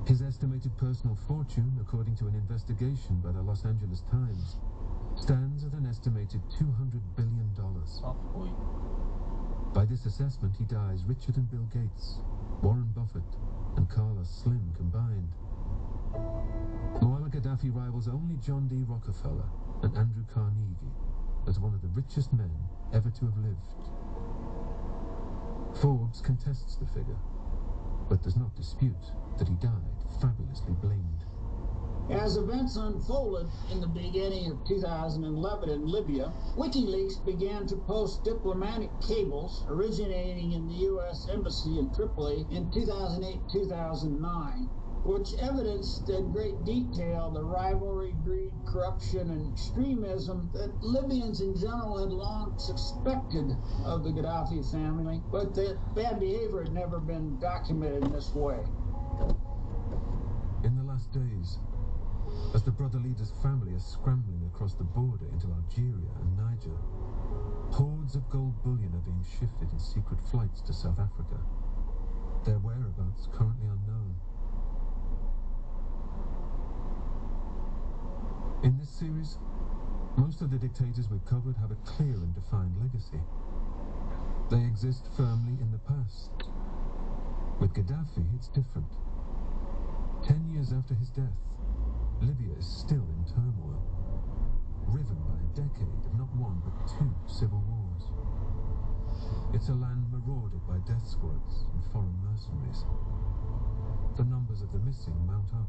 His estimated personal fortune, according to an investigation by the Los Angeles Times, stands at an estimated $200 billion. By this assessment, he dies richer than Bill Gates, Warren Buffett, and Carlos Slim combined. Muammar Gaddafi rivals only John D. Rockefeller and Andrew Carnegie as one of the richest men ever to have lived. Forbes contests the figure, but does not dispute that he died fabulously blamed. As events unfolded in the beginning of 2011 in Libya, WikiLeaks began to post diplomatic cables originating in the U.S. Embassy in Tripoli in 2008-2009, which evidenced in great detail the rivalry, greed, corruption, and extremism that Libyans in general had long suspected of the Gaddafi family, but that bad behavior had never been documented in this way. In the last days, as the brother leader's family is scrambling across the border into Algeria and Niger, hordes of gold bullion are being shifted in secret flights to South Africa, their whereabouts currently unknown. In this series, most of the dictators we've covered have a clear and defined legacy. They exist firmly in the past. With Gaddafi, it's different. 10 years after his death, Libya is still in turmoil, riven by a decade of not one but two civil wars. It's a land marauded by death squads and foreign mercenaries. The numbers of the missing mount up.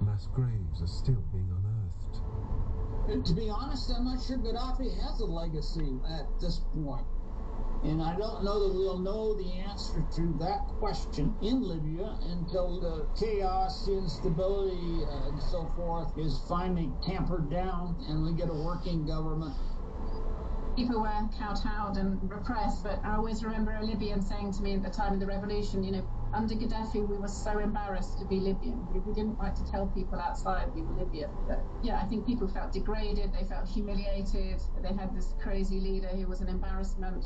Mass graves are still being unearthed. To be honest, I'm not sure Gaddafi has a legacy at this point. And I don't know that we'll know the answer to that question in Libya until the chaos, instability, and so forth is finally tampered down and we get a working government. People were kowtowed and repressed, but I always remember a Libyan saying to me at the time of the revolution, you know, under Gaddafi we were so embarrassed to be Libyan. We didn't like to tell people outside we were Libyan. But yeah, I think people felt degraded, they felt humiliated, they had this crazy leader who was an embarrassment.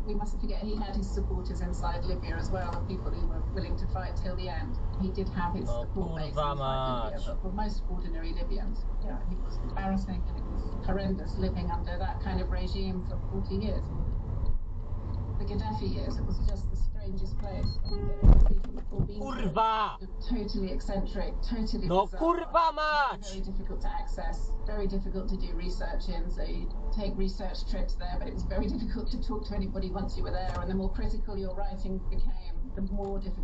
We mustn't forget he had his supporters inside Libya as well, and people who were willing to fight till the end. He did have his support base inside Libya, but for most ordinary Libyans, yeah, it was embarrassing and it was horrendous living under that kind of regime for 40 years. The Gaddafi years, it was just the strangest place. Kurwa! Totally eccentric, totally No, bizarre. kurwa mać! Very difficult to access, very difficult to do research in, so you'd take research trips there, but it was very difficult to talk to anybody once you were there, and the more critical your writing became, the more difficult